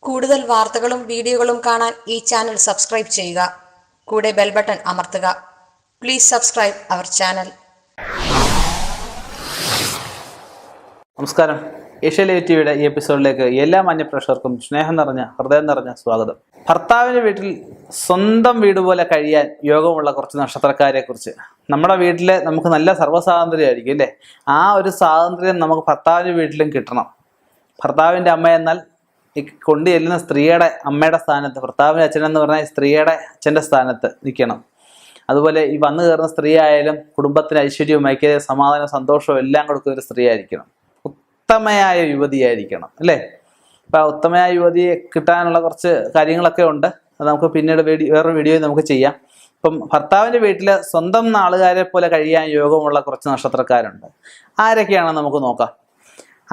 കൂടുതൽ വാർത്തകളും വീഡിയോകളും കാണാൻ ഈ ചാനൽ സബ്സ്ക്രൈബ് ചെയ്യുക. കൂടെ ബെൽ ബട്ടൺ അമർത്തുക. Please subscribe our channel. നമസ്കാരം. ഏഷ്യ ലൈവ് ടിവിയുടെ ഈ എപ്പിസോഡിലേക്ക് എല്ലാ മാന്യപ്രേക്ഷകർക്കും സ്നേഹം നിറഞ്ഞ ഹൃദയം നിറഞ്ഞ സ്വാഗതം. ഭർത്താവിൻ്റെ വീട്ടിൽ സ്വന്തം വീട് പോലെ കഴിയാൻ യോഗമുള്ള കുറച്ച് നക്ഷത്രക്കാരെ കുറിച്ച്. നമ്മുടെ വീട്ടിൽ നമുക്ക് നല്ല സർവ്വസ്വാതന്ത്ര്യമായിരിക്കും അല്ലേ? ആ ഒരു സ്വാതന്ത്ര്യം നമുക്ക് ഭർത്താവിൻ്റെ വീട്ടിലും കിട്ടണം. ഭർത്താവിൻ്റെ അമ്മ എന്നാൽ ഈ കൊണ്ടു ചെല്ലുന്ന സ്ത്രീയുടെ അമ്മയുടെ സ്ഥാനത്ത്, ഭർത്താവിൻ്റെ അച്ഛനെന്ന് പറഞ്ഞാൽ സ്ത്രീയുടെ അച്ഛൻ്റെ സ്ഥാനത്ത് നിൽക്കണം. അതുപോലെ ഈ വന്നു കയറുന്ന സ്ത്രീ ആയാലും കുടുംബത്തിന് ഐശ്വര്യവും ഐക്യതയും സമാധാനവും സന്തോഷവും എല്ലാം കൊടുക്കുന്ന ഒരു സ്ത്രീ ആയിരിക്കണം. ഉത്തമയായ യുവതിയായിരിക്കണം അല്ലേ? അപ്പം ഉത്തമയായ യുവതിയെ കിട്ടാനുള്ള കുറച്ച് കാര്യങ്ങളൊക്കെ ഉണ്ട്. അത് നമുക്ക് പിന്നീട് വേറൊരു വീഡിയോയിൽ നമുക്ക് ചെയ്യാം. ഇപ്പം ഭർത്താവിൻ്റെ വീട്ടിൽ സ്വന്തം നാളുകാരെ പോലെ കഴിയാൻ യോഗമുള്ള കുറച്ച് നക്ഷത്രക്കാരുണ്ട്. ആരൊക്കെയാണെന്ന് നമുക്ക് നോക്കാം.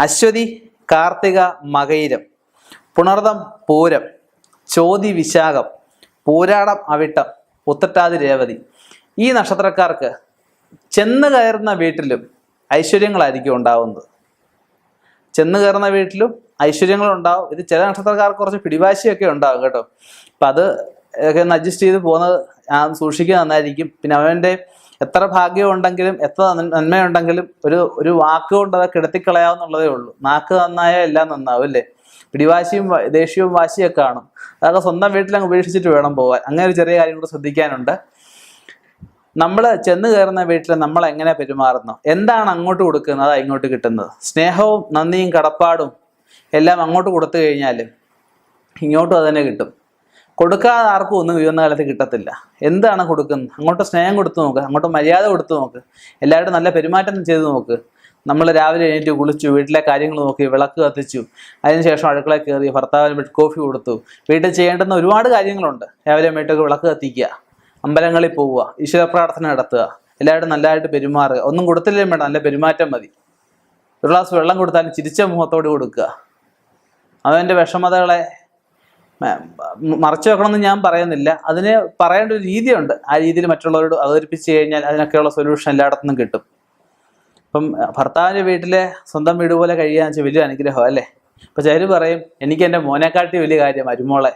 അശ്വതി, കാർത്തിക, മകയിരം, പുണർദം, പൂരം, ചോതി, വിശാഖം, പൂരാടം, അവിട്ടം, ഉത്രട്ടാതി, രേവതി. ഈ നക്ഷത്രക്കാർക്ക് ചെന്ന് കയറുന്ന വീട്ടിലും ഐശ്വര്യങ്ങളായിരിക്കും ഉണ്ടാവുന്നത്. ചെന്ന് കയറുന്ന വീട്ടിലും ഐശ്വര്യങ്ങളുണ്ടാവും. ഇത് ചില നക്ഷത്രക്കാർക്ക് കുറച്ച് പിടിവാശിയൊക്കെ ഉണ്ടാവും കേട്ടോ. അപ്പം അത് ഒക്കെ ഒന്ന് അഡ്ജസ്റ്റ് ചെയ്ത് പോകുന്നത് സൂക്ഷിക്കുക നന്നായിരിക്കും. പിന്നെ അവൻ്റെ എത്ര ഭാഗ്യം ഉണ്ടെങ്കിലും എത്ര നന്മയുണ്ടെങ്കിലും ഒരു വാക്കുകൊണ്ട് അത് കിടത്തിക്കളയാവുന്നുള്ളതേ ഉള്ളൂ. നാക്ക് നന്നായാൽ എല്ലാം നന്നാവും അല്ലേ? പിടിവാശിയും ദേഷ്യവും വാശിയൊക്കെ കാണും. അതൊക്കെ സ്വന്തം വീട്ടിലങ്ങ് ഉപേക്ഷിച്ചിട്ട് വേണം പോകാൻ. അങ്ങനെ ഒരു ചെറിയ കാര്യം കൂടെ ശ്രദ്ധിക്കാനുണ്ട്. നമ്മൾ ചെന്ന് കയറുന്ന വീട്ടിൽ നമ്മൾ എങ്ങനെ പെരുമാറുന്നു, എന്താണ് അങ്ങോട്ട് കൊടുക്കുന്നത് അതാ ഇങ്ങോട്ട് കിട്ടുന്നത്. സ്നേഹവും നന്ദിയും കടപ്പാടും എല്ലാം അങ്ങോട്ട് കൊടുത്തു കഴിഞ്ഞാൽ ഇങ്ങോട്ടും അത് തന്നെ കിട്ടും. കൊടുക്കാതെ ആർക്കും ഒന്നും ഉയർന്ന കാലത്ത് കിട്ടത്തില്ല. എന്താണ് കൊടുക്കുന്നത്? അങ്ങോട്ട് സ്നേഹം കൊടുത്തു നോക്ക്, അങ്ങോട്ട് മര്യാദ കൊടുത്തു നോക്ക്, എല്ലാവരും നല്ല പെരുമാറ്റം ചെയ്ത് നോക്ക്. നമ്മൾ രാവിലെ എണീറ്റ് കുളിച്ചു, വീട്ടിലെ കാര്യങ്ങൾ നോക്കി, വിളക്ക് കത്തിച്ചു, അതിനുശേഷം അടുക്കളയിൽ കയറി ഭർത്താവിന് ബെഡ് കോഫി കൊടുത്തു. വീട്ടിൽ ചെയ്യേണ്ടുന്ന ഒരുപാട് കാര്യങ്ങളുണ്ട്. രാവിലെ വീട്ടൊക്കെ വിളക്ക് കത്തിക്കുക, അമ്പലങ്ങളിൽ പോവുക, ഈശ്വര പ്രാർത്ഥന നടത്തുക, എല്ലാവരും നല്ലതായിട്ട് പെരുമാറുക. ഒന്നും കൊടുത്തില്ലേ വേണ്ട, നല്ല പെരുമാറ്റം മതി. ഒരു ഗ്ലാസ് വെള്ളം കൊടുത്താലും ചിരിച്ച മുഖത്തോട് കൊടുക്കുക. അവൻ്റെ വിഷമതകളെ മറച്ചു വെക്കണമെന്ന് ഞാൻ പറയുന്നില്ല. അതിന് പറയേണ്ട ഒരു രീതിയുണ്ട്. ആ രീതിയിൽ മറ്റുള്ളവരോട് അവതരിപ്പിച്ച് കഴിഞ്ഞാൽ അതിനൊക്കെയുള്ള സൊല്യൂഷൻ എല്ലായിടത്തുനിന്നും കിട്ടും. ഇപ്പം ഭർത്താവിൻ്റെ വീട്ടിലെ സ്വന്തം വീട് പോലെ കഴിയാന്ന് വെച്ചാൽ വലിയ അനുഗ്രഹം അല്ലേ? ഇപ്പം ചിലർ പറയും എനിക്ക് എൻ്റെ മോനെക്കാട്ടി വലിയ കാര്യം മരുമോളെ.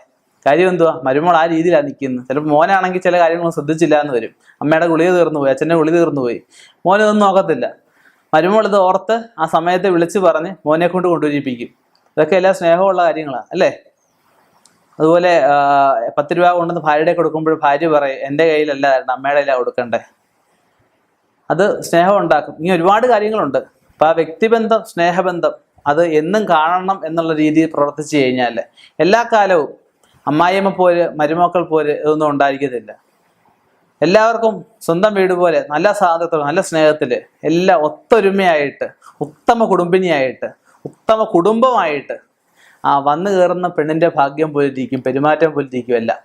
കാര്യം എന്തുവാ? മരുമോൾ ആ രീതിയിലാണ് നിൽക്കുന്നത്. ചിലപ്പോൾ മോനാണെങ്കിൽ ചില കാര്യങ്ങളൊന്നും ശ്രദ്ധിച്ചില്ല എന്ന് വരും. അമ്മയുടെ ഗുളിക തീർന്നു പോയി, അച്ഛൻ്റെ ഗുളിക തീർന്നു പോയി, മോനൊന്നും നോക്കത്തില്ല. മരുമോൾ ഇത് ഓർത്ത് ആ സമയത്ത് വിളിച്ച് പറഞ്ഞ് മോനെ കൊണ്ട് കൊണ്ടുവരിപ്പിക്കും. ഇതൊക്കെ എല്ലാം സ്നേഹമുള്ള കാര്യങ്ങളാണ് അല്ലേ? അതുപോലെ 10 രൂപ കൊണ്ടുവന്ന് ഭാര്യയുടെ കൊടുക്കുമ്പോൾ ഭാര്യ പറയും എൻ്റെ കയ്യിലല്ല അമ്മയുടെ കയ്യിലാണ് കൊടുക്കണ്ടേ. അത് സ്നേഹം ഉണ്ടാക്കും. ഇങ്ങനെ ഒരുപാട് കാര്യങ്ങളുണ്ട്. അപ്പം ആ വ്യക്തിബന്ധം, സ്നേഹബന്ധം അത് എന്നും കാണണം എന്നുള്ള രീതിയിൽ പ്രവർത്തിച്ചു കഴിഞ്ഞാൽ എല്ലാ കാലവും അമ്മായിയമ്മ പോലെ മരുമക്കൾ പോലെ ഇതൊന്നും ഉണ്ടായിരിക്കത്തില്ല. എല്ലാവർക്കും സ്വന്തം വീട് പോലെ നല്ല സ്വാതന്ത്ര്യത്തോടെ നല്ല സ്നേഹത്തിൽ എല്ലാം ഒത്തൊരുമയായിട്ട് ഉത്തമ കുടുംബിനിയായിട്ട് ഉത്തമ കുടുംബമായിട്ട് ആ വന്നു കയറുന്ന പെണ്ണിൻ്റെ ഭാഗ്യം പോലിരിക്കും, പെരുമാറ്റം പോലിരിക്കും എല്ലാം.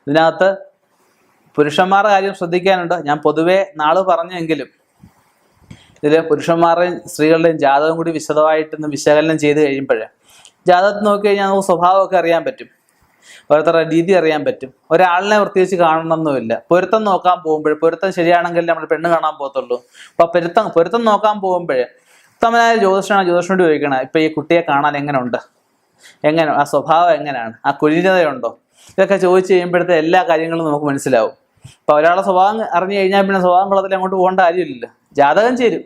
ഇതിനകത്ത് പുരുഷന്മാരുടെ കാര്യം ശ്രദ്ധിക്കാനുണ്ട്. ഞാൻ പൊതുവേ നാള് പറഞ്ഞെങ്കിലും ഇതിൽ പുരുഷന്മാരുടെയും സ്ത്രീകളുടെയും ജാതകം കൂടി വിശദമായിട്ടൊന്ന് വിശകലനം ചെയ്ത് കഴിയുമ്പോൾ ജാതകത്തിൽ നോക്കി കഴിഞ്ഞാൽ നമുക്ക് സ്വഭാവമൊക്കെ അറിയാൻ പറ്റും, ഓരോരുത്തരുടെ രീതി അറിയാൻ പറ്റും. ഒരാളിനെ പ്രത്യേകിച്ച് കാണണമെന്നുമില്ല. പൊരുത്തം നോക്കാൻ പോകുമ്പോൾ പൊരുത്തം ശരിയാണെങ്കിൽ നമ്മൾ പെണ്ണ് കാണാൻ പോകത്തുള്ളൂ. അപ്പോൾ പൊരുത്തം നോക്കാൻ പോകുമ്പോൾ ഉത്തമനായ ജ്യോതിഷനോട് ചോദിക്കണം, ഇപ്പം ഈ കുട്ടിയെ കാണാൻ എങ്ങനെയുണ്ട്, ആ സ്വഭാവം എങ്ങനെയാണ്, ആ കുലീനതയുണ്ടോ, ഇതൊക്കെ ചോദിച്ച് കഴിയുമ്പോഴത്തെ എല്ലാ കാര്യങ്ങളും നമുക്ക് മനസ്സിലാവും. അപ്പോൾ ഒരാളെ സ്വഭാവം അറിഞ്ഞു കഴിഞ്ഞാൽ പിന്നെ സ്വഭാവം കുളത്തിൽ അങ്ങോട്ട് പോകേണ്ട കാര്യമില്ലല്ലോ. ജാതകം ചേരും.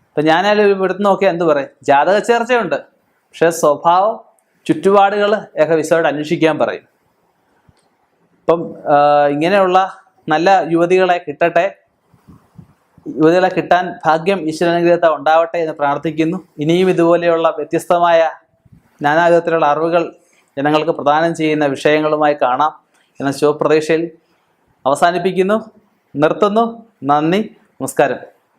ഇപ്പം ഞാനായാലും ഇവിടുന്ന് നോക്കിയാൽ എന്ത് പറയും, ജാതക ചേർച്ചയുണ്ട്, പക്ഷെ സ്വഭാവം ചുറ്റുപാടുകൾ ഒക്കെ വിശദമായിട്ട് അന്വേഷിക്കാൻ പറയും. അപ്പം ഇങ്ങനെയുള്ള നല്ല യുവതികളെ കിട്ടട്ടെ, യുവതികളെ കിട്ടാൻ ഭാഗ്യം ഈശ്വരാനുഗ്രഹത്താൽ ഉണ്ടാവട്ടെ എന്ന് പ്രാർത്ഥിക്കുന്നു. ഇനിയും ഇതുപോലെയുള്ള വ്യത്യസ്തമായ നാനാവിധത്തിലുള്ള അറിവുകൾ ജനങ്ങൾക്ക് പ്രദാനം ചെയ്യുന്ന വിഷയങ്ങളുമായി കാണാം എന്ന ശുഭപ്രതീക്ഷയിൽ അവസാനിപ്പിക്കുന്നു, നിർത്തുന്നു. നന്ദി, നമസ്കാരം.